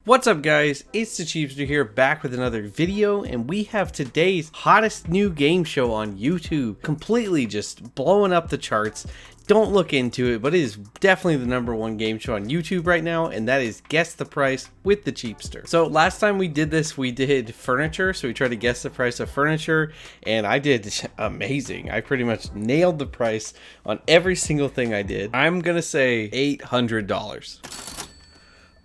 What's up guys, it's the Cheapster here, back with another video, and we have today's hottest new game show on YouTube, completely just blowing up the charts. Don't look into it, but it is definitely the #1 game show on YouTube right now, and that is Guess the Price with the Cheapster. So last time we did this, we did furniture, so we tried to guess the price of furniture, and I did amazing. I pretty much nailed the price on every single thing I did. I'm gonna say $800.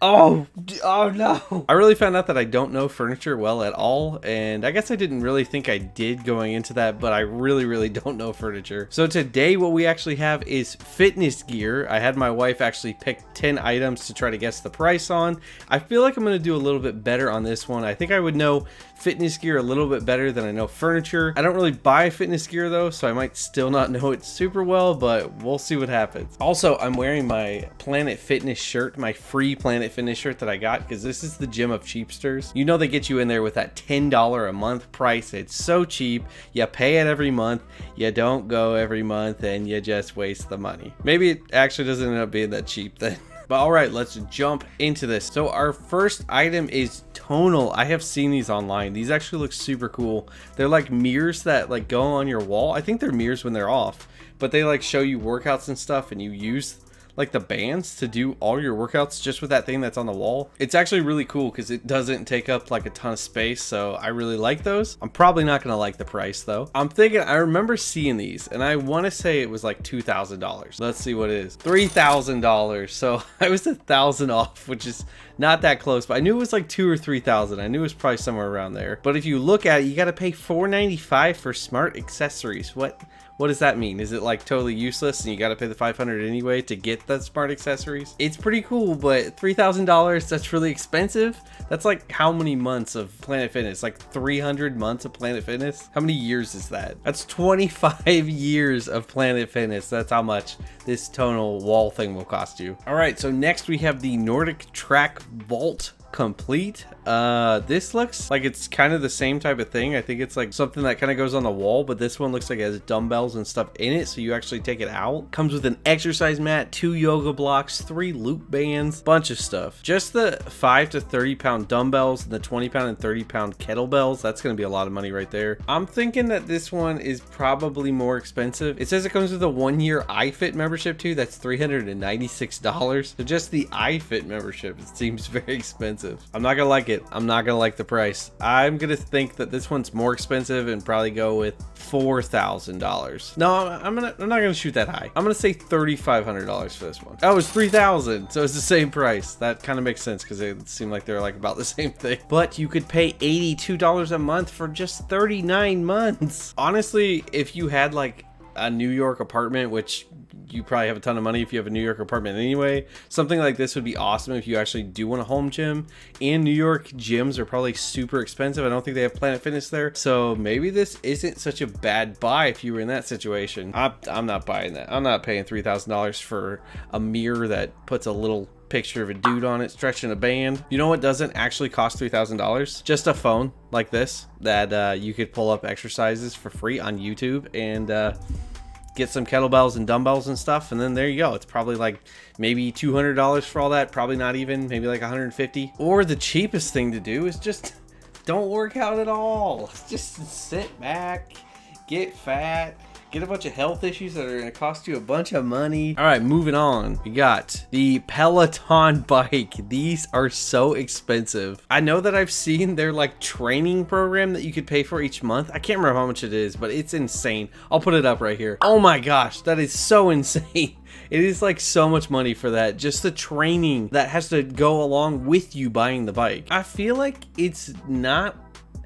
Oh no. I really found out that I don't know furniture well at all, and I guess I didn't really think I did going into that, but I really don't know furniture. So today what we actually have is fitness gear. I had my wife actually pick 10 items to try to guess the price on. I feel like I'm going to do a little bit better on this one. I think I would know fitness gear a little bit better than I know furniture. I don't really buy fitness gear though, so I might still not know it super well, but we'll see what happens. Also, I'm wearing my Planet Fitness shirt, my free Planet Fitness shirt that I got, because this is the gym of Cheapsters. You know they get you in there with that $10 a month price. It's so cheap. You pay it every month. You don't go every month, and you just waste the money. Maybe it actually doesn't end up being that cheap then. But all right, let's jump into this. So our first item is tonal. I have seen these online. These actually look super cool. They're like mirrors that like go on your wall. I think they're mirrors when they're off, but they like show you workouts and stuff, and you use like the bands to do all your workouts just with that thing that's on the wall. It's actually really cool because it doesn't take up like a ton of space, so I really like those. I'm probably not gonna like the price though. I'm thinking, I remember seeing these and I want to say it was like $2,000. Let's see what it is. $3,000. So I was 1,000 off, which is not that close, but I knew it was like 2,000 or 3,000. I knew it was probably somewhere around there. But if you look at it, you got to pay $495 for smart accessories. What does that mean? Is it like totally useless and you got to pay the $500 anyway to get the smart accessories? It's pretty cool, but $3,000, that's really expensive. That's like how many months of Planet Fitness? Like 300 months of Planet Fitness? How many years is that? That's 25 years of Planet Fitness. That's how much this tonal wall thing will cost you. All right, so next we have the Nordic Track Vault Complete. This looks like it's kind of the same type of thing. I think it's like something that kind of goes on the wall, but this one looks like it has dumbbells and stuff in it, so you actually take it out. Comes with an exercise mat, 2 yoga blocks, 3 loop bands, bunch of stuff. Just the 5 to 30 pound dumbbells and the 20 pound and 30 pound kettlebells, that's going to be a lot of money right there. I'm thinking that this one is probably more expensive. It says it comes with a 1-year iFit membership too. That's $396. So just the iFit membership, it seems very expensive. I'm not gonna like it. I'm not gonna like the price. I'm gonna think that this one's more expensive and probably go with $4,000. No, I'm not gonna shoot that high. I'm gonna say $3,500 for this one. Oh, it's $3,000, so it's the same price. That kind of makes sense because they seem like they're like about the same thing. But you could pay $82 a month for just 39 months. Honestly, if you had like a New York apartment, which you probably have a ton of money if you have a New York apartment anyway, something like this would be awesome if you actually do want a home gym. And New York gyms are probably super expensive. I don't think they have Planet Fitness there, so maybe this isn't such a bad buy if you were in that situation. I'm not buying that. I'm not paying $3,000 for a mirror that puts a little picture of a dude on it stretching a band. You know what doesn't actually cost $3,000? Just a phone like this that you could pull up exercises for free on YouTube and get some kettlebells and dumbbells and stuff, and then there you go. It's probably like maybe $200 for all that, probably not even, maybe like $150. Or the cheapest thing to do is just don't work out at all. Just sit back, get fat, get a bunch of health issues that are going to cost you a bunch of money. All right, moving on. We got the Peloton Bike. These are so expensive. I know that I've seen their like training program that you could pay for each month. I can't remember how much it is, but it's insane. I'll put it up right here. Oh my gosh, that is so insane. It is like so much money for that. Just the training that has to go along with you buying the bike. I feel like it's not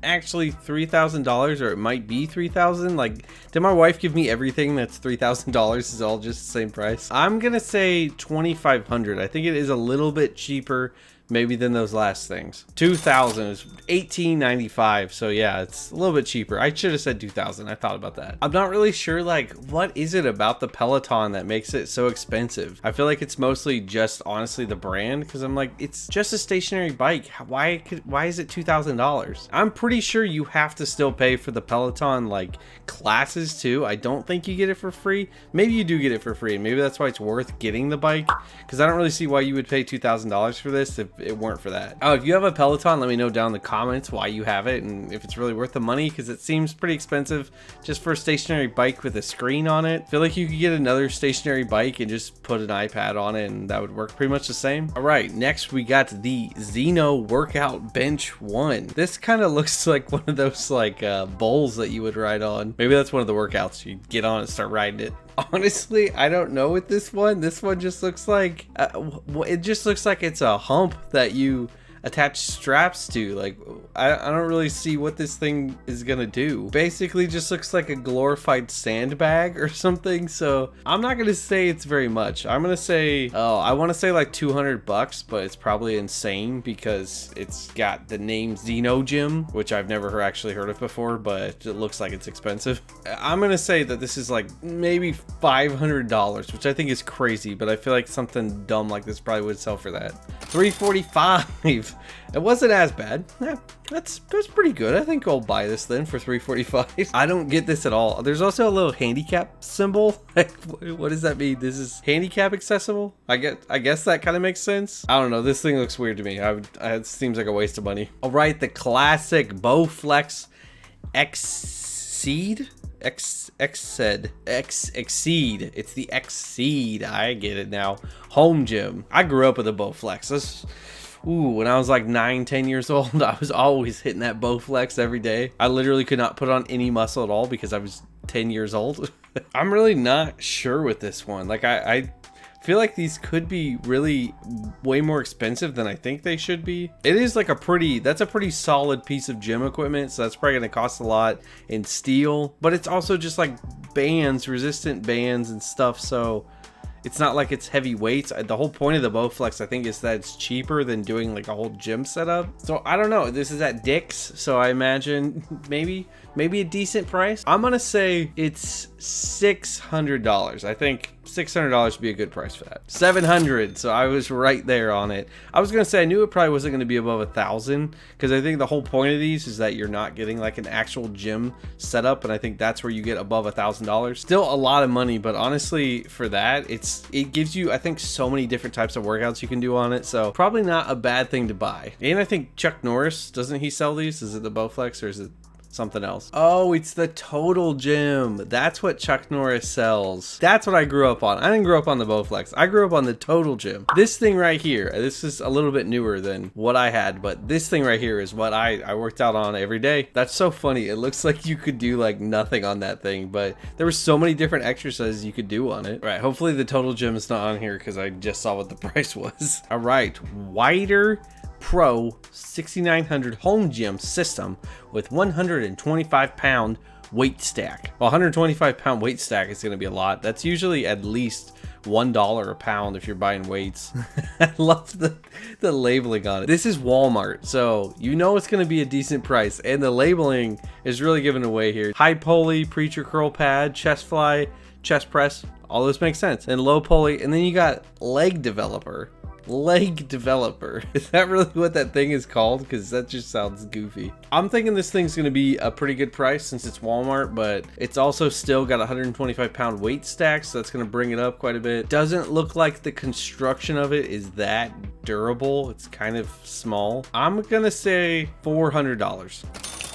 actually $3,000, or it might be $3,000. Like, did my wife give me everything that's $3,000 is all just the same price? I'm gonna say $2,500. I think it is a little bit cheaper maybe than those last things. 2,000 is $1,895. So yeah, it's a little bit cheaper. I should have said 2,000. I thought about that. I'm not really sure, like, what is it about the Peloton that makes it so expensive? I feel like it's mostly just honestly the brand, because I'm like, it's just a stationary bike. Why is it $2,000? I'm pretty sure you have to still pay for the Peloton like classes too. I don't think you get it for free. Maybe you do get it for free, and maybe that's why it's worth getting the bike, because I don't really see why you would pay $2,000 for this if it weren't for that. Oh, if you have a Peloton, let me know down in the comments why you have it and if it's really worth the money, because it seems pretty expensive just for a stationary bike with a screen on it. I feel like you could get another stationary bike and just put an iPad on it and that would work pretty much the same. All right, next we got the Xeno Workout Bench 1. This kind of looks like one of those like bowls that you would ride on. Maybe that's one of the workouts. You get on and start riding it. Honestly, I don't know with this one. This one just looks like it just looks like it's a hump that you attach straps to. Like I don't really see what this thing is gonna do. Basically just looks like a glorified sandbag or something. So I'm not gonna say it's very much. I'm gonna say, oh, I want to say like $200, but it's probably insane because it's got the name Xeno Gym, which I've never actually heard of before, but it looks like it's expensive. I'm gonna say that this is like maybe $500, which I think is crazy, but I feel like something dumb like this probably would sell for that. $345. It wasn't as bad. Yeah, that's pretty good. I think I'll buy this then for $345. I don't get this at all. There's also a little handicap symbol. Like, what does that mean? This is handicap accessible? I guess that kind of makes sense. I don't know. This thing looks weird to me. It seems like a waste of money. All right, the classic Bowflex Exceed. Exceed. It's the Exceed. I get it now. Home gym. I grew up with a Bowflex. When I was like 9-10 years old, I was always hitting that Bowflex every day. I literally could not put on any muscle at all because I was 10 years old. I'm really not sure with this one. Like I feel like these could be really way more expensive than I think they should be. It is like that's a pretty solid piece of gym equipment, so that's probably gonna cost a lot in steel, but it's also just like bands, resistant bands and stuff, so it's not like it's heavy weights. The whole point of the Bowflex, I think, is that it's cheaper than doing like a whole gym setup. So I don't know. This is at Dick's, so I imagine maybe a decent price. I'm gonna say it's $600. I think $600 would be a good price for that. $700. So I was right there on it. I was gonna say I knew it probably wasn't gonna be above $1,000 because I think the whole point of these is that you're not getting like an actual gym setup, and I think that's where you get above $1,000. Still a lot of money, but honestly, for that, it gives you, I think, so many different types of workouts you can do on it. So probably not a bad thing to buy. And I think Chuck Norris, doesn't he sell these? Is it the Bowflex or is it something else? Oh, it's the Total Gym. That's what Chuck Norris sells. That's what I grew up on. I didn't grow up on the Bowflex. I grew up on the Total Gym. This thing right here, this is a little bit newer than what I had, but this thing right here is what I worked out on every day. That's so funny. It looks like you could do like nothing on that thing, but there were so many different exercises you could do on it. All right, hopefully the Total Gym is not on here because I just saw what the price was. All right, Wider Pro 6900 home gym system with 125-pound weight stack. Well, 125-pound weight stack is going to be a lot. That's usually at least $1 a pound if you're buying weights. I love the labeling on it. This is Walmart, so you know it's going to be a decent price, and the labeling is really given away here. High pulley, preacher curl pad, chest fly, chest press, all this makes sense. And low pulley, and then you got leg developer. Is that really what that thing is called? Because that just sounds goofy. I'm thinking this thing's going to be a pretty good price since it's Walmart, but it's also still got 125-pound weight stack, so that's going to bring it up quite a bit. Doesn't look like the construction of it is that durable. It's kind of small. I'm going to say $400.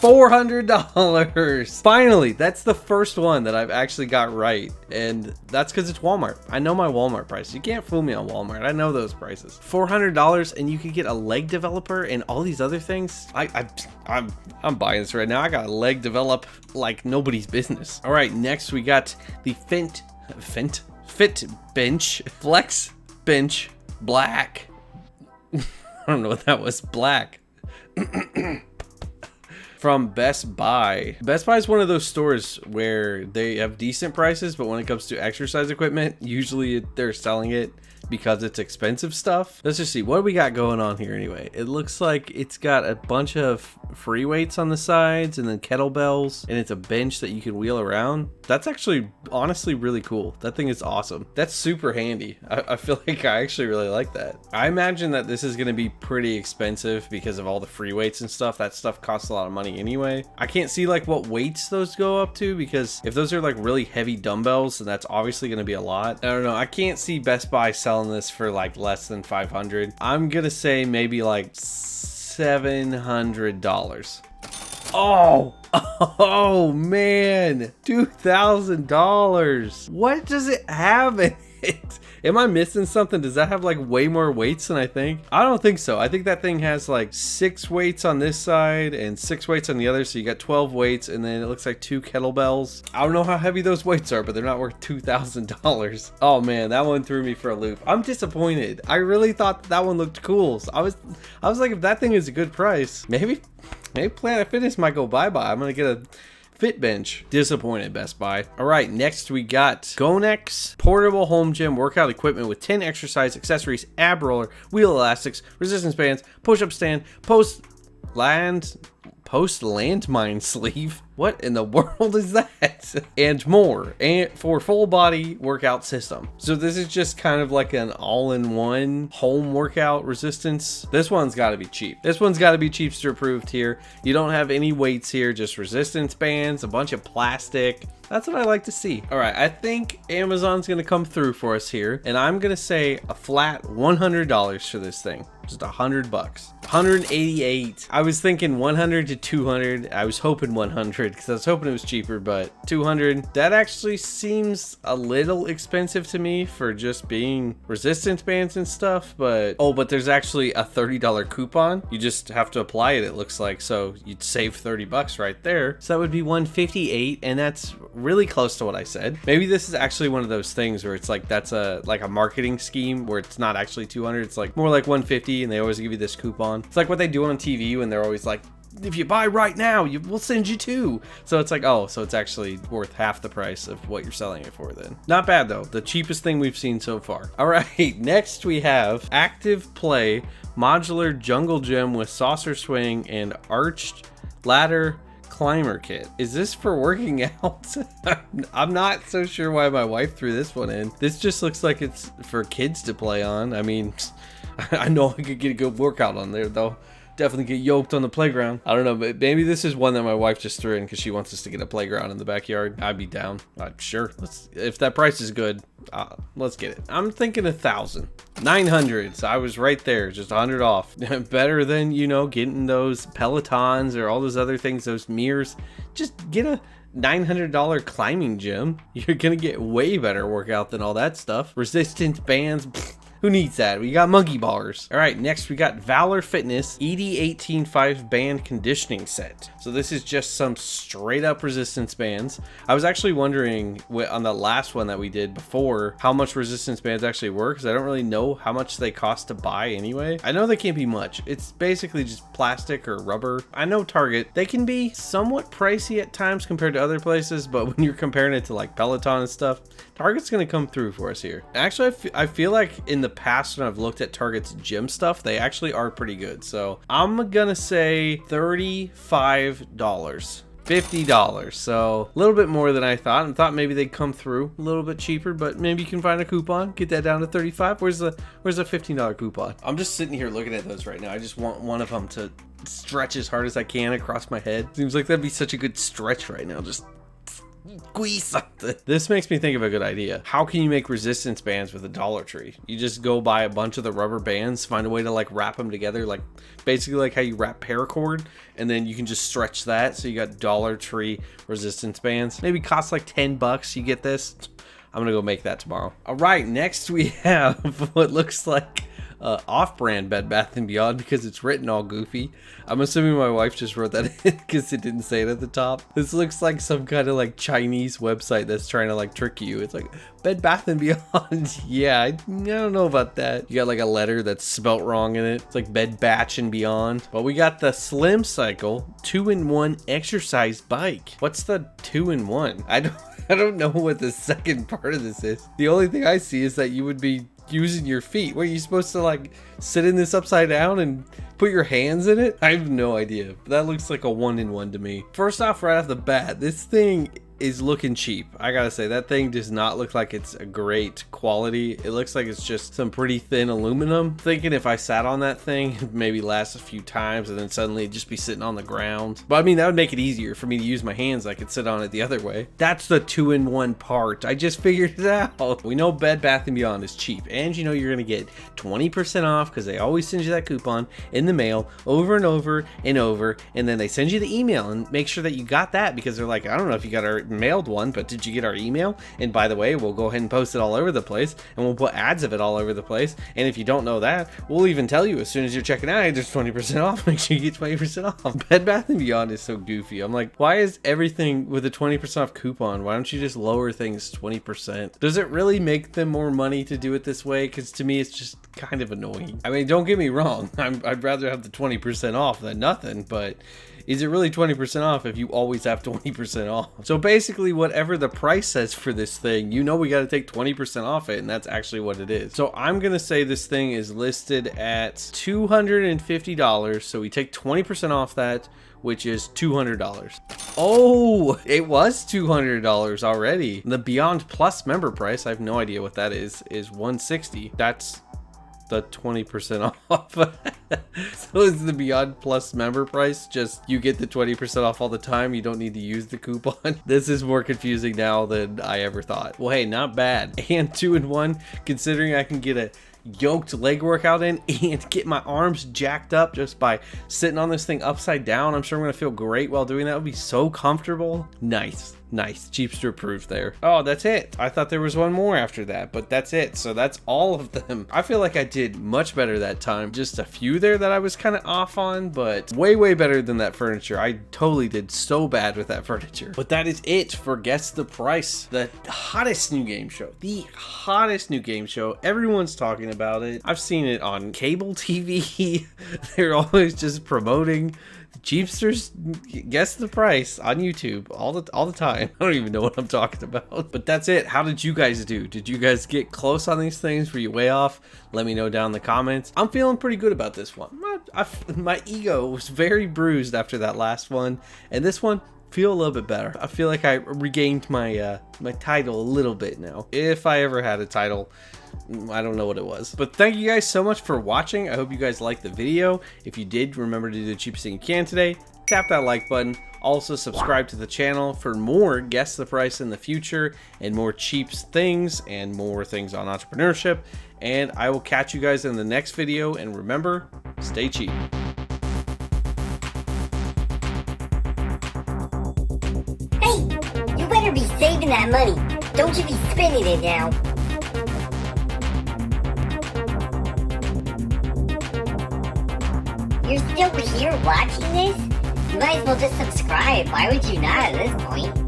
$400. Finally, that's the first one that I've actually got right, and that's because it's Walmart. I know my Walmart price. You can't fool me on Walmart. I know those prices. $400, and you could get a leg developer and all these other things. I'm buying this right now. I got a leg develop like nobody's business. All right, next we got the Fit Bench Flex Bench Black. I don't know what that was. Black. From Best Buy. Best Buy is one of those stores where they have decent prices, but when it comes to exercise equipment, usually they're selling it because it's expensive stuff. Let's just see, what do we got going on here anyway? It looks like it's got a bunch of free weights on the sides and then kettlebells, and it's a bench that you can wheel around. That's actually honestly really cool. That thing is awesome. That's super handy. I feel like I actually really like that. I imagine that this is going to be pretty expensive because of all the free weights and stuff. That stuff costs a lot of money anyway. I can't see like what weights those go up to, because if those are like really heavy dumbbells, then that's obviously going to be a lot. I don't know. I can't see Best Buy selling this for like less than $500. I'm going to say maybe like $700. Oh man, $2,000. What does it have in it? Am I missing something? Does that have like way more weights than I think? I don't think so. I think that thing has like 6 weights on this side and 6 weights on the other. So you got 12 weights, and then it looks like 2 kettlebells. I don't know how heavy those weights are, but they're not worth $2,000. Oh man, that one threw me for a loop. I'm disappointed. I really thought that one looked cool. So I was like, if that thing is a good price, maybe Planet Fitness might go bye-bye. I'm gonna get a Fit bench. Disappointed, Best Buy. All right, next we got Gonex portable home gym workout equipment with 10 exercise accessories, ab roller, wheel elastics, resistance bands, push-up stand, post landmine sleeve. What in the world is that? And more, and for full body workout system. So this is just kind of like an all-in-one home workout resistance. This one's got to be cheap. This one's got to be Cheapster approved here. You don't have any weights here, just resistance bands, a bunch of plastic. That's what I like to see. All right, I think Amazon's gonna come through for us here, and I'm gonna say a flat $100 for this thing. Just $100. 188. I was thinking 100 to 200. I was hoping 100 because I was hoping it was cheaper, but 200. That actually seems a little expensive to me for just being resistance bands and stuff. But oh, but there's actually a $30 coupon. You just have to apply it. It looks like, so you'd save $30 right there. So that would be 158, and that's really close to what I said. Maybe this is actually one of those things where it's like that's a marketing scheme where it's not actually 200. It's like more like 150. And they always give you this coupon. It's like what they do on TV when they're always like, if you buy right now, we'll send you 2. So it's like, oh, so it's actually worth half the price of what you're selling it for then. Not bad though. The cheapest thing we've seen so far. All right, next we have Active Play Modular Jungle Gym with saucer swing and arched ladder climber kit. Is this for working out? I'm not so sure why my wife threw this one in. This just looks like it's for kids to play on. I mean, I know I could get a good workout on there though. Definitely get yoked on the playground. I don't know, but maybe this is one that my wife just threw in because she wants us to get a playground in the backyard. I'd be down. Sure. If that price is good, let's get it. I'm thinking 1,000. 900. So I was right there, just 100 off. Better than, you know, getting those Pelotons or all those other things, those mirrors. Just get a $900 climbing gym. You're gonna get way better workout than all that stuff. Resistance bands. Who needs that? We got monkey bars. All right, next we got Valor Fitness ED185 band conditioning set. So this is just some straight up resistance bands. I was actually wondering on the last one that we did before how much resistance bands actually work, because I don't really know how much they cost to buy anyway. I know they can't be much. It's basically just plastic or rubber. I know Target, they can be somewhat pricey at times compared to other places, but when you're comparing it to like Peloton and stuff, Target's gonna come through for us here. Actually, I feel like in the past when I've looked at Target's gym stuff, they actually are pretty good. So I'm gonna say $35. $50, so a little bit more than I thought. I thought maybe they'd come through a little bit cheaper, but maybe you can find a coupon, get that down to 35. Where's the $15 coupon? I'm just sitting here looking at those right now. I just want one of them to stretch as hard as I can across my head. Seems like that'd be such a good stretch right now. Just squeeze something. This makes me think of a good idea. How can you make resistance bands with a Dollar Tree? You just go buy a bunch of the rubber bands, find a way to like wrap them together, like basically like how you wrap paracord, and then you can just stretch that. So you got Dollar Tree resistance bands. Maybe cost like $10. You get this. I'm gonna go make that tomorrow. All right, next we have what looks like off-brand Bed Bath & Beyond because it's written all goofy. I'm assuming my wife just wrote that in because it didn't say it at the top. This looks like some kind of like Chinese website that's trying to like trick you. It's like Bed Bath & Beyond. Yeah, I don't know about that. You got like a letter that's spelt wrong in it. It's like Bed Batch and Beyond. But we got the Slim Cycle 2-in-1 exercise bike. What's the 2-in-1? I don't know what the second part of this is. The only thing I see is that you would be using your feet. What, are you supposed to like sit in this upside down and put your hands in it? I have no idea. That looks like a 1-in-1 to me. First off, right off the bat, this thing is looking cheap. I gotta say, that thing does not look like it's a great quality. It looks like it's just some pretty thin aluminum. Thinking if I sat on that thing, it'd maybe last a few times and then suddenly it'd just be sitting on the ground. But I mean, that would make it easier for me to use my hands. I could sit on it the other way. That's the 2-in-1 part. I just figured it out. We know Bed Bath & Beyond is cheap, and you know you're gonna get 20% off because they always send you that coupon in the mail over and over and over, and then they send you the email and make sure that you got that, because they're like, I don't know if you got our mailed one, but did you get our email? And by the way, we'll go ahead and post it all over the place, and we'll put ads of it all over the place. And if you don't know that, we'll even tell you as soon as you're checking out, hey, there's 20% off. Make sure you get 20% off. Bed Bath & Beyond is so goofy. I'm like, why is everything with a 20% off coupon? Why don't you just lower things 20%? Does it really make them more money to do it this way? Because to me, it's just kind of annoying. I mean, don't get me wrong. I'd rather have the 20% off than nothing, but is it really 20% off if you always have 20% off? So basically, whatever the price says for this thing, you know we got to take 20% off it, and that's actually what it is. So I'm going to say this thing is listed at $250, so we take 20% off that, which is $200. Oh, it was $200 already. The Beyond Plus member price, I have no idea what that is $160. That's the 20% off. So is the Beyond Plus member price just you get the 20% off all the time, you don't need to use the coupon? This is more confusing now than I ever thought. Well, hey, not bad. And 2-in-1, considering I can get a yoked leg workout in and get my arms jacked up just by sitting on this thing upside down. I'm sure I'm gonna feel great while doing that. It would be so comfortable. Nice. Cheapster approved there. Oh, that's it. I thought there was one more after that, but that's it. So that's all of them. I feel like I did much better that time. Just a few there that I was kind of off on, but way better than that furniture. I totally did so bad with that furniture. But that is it for Guess the Price, the hottest new game show. The hottest new game show. Everyone's talking about it. I've seen it on cable TV. They're always just promoting Cheapster's Guess the Price on YouTube all the time. I don't even know what I'm talking about. But that's it. How did you guys do? Did you guys get close on these things? Were you way off? Let me know down in the comments. I'm feeling pretty good about this one. My ego was very bruised after that last one, and this one feel a little bit better. I feel like I regained my my title a little bit now. If I ever had a title, I don't know what it was. But thank you guys so much for watching. I hope you guys liked the video. If you did, remember to do the cheapest thing you can today. Tap that like button. Also subscribe to the channel for more Guess the Price in the future and more cheap things and more things on entrepreneurship. And I will catch you guys in the next video. And remember, stay cheap. Hey, you better be saving that money. Don't you be spending it now. You're still here watching this? You might as well just subscribe. Why would you not at this point?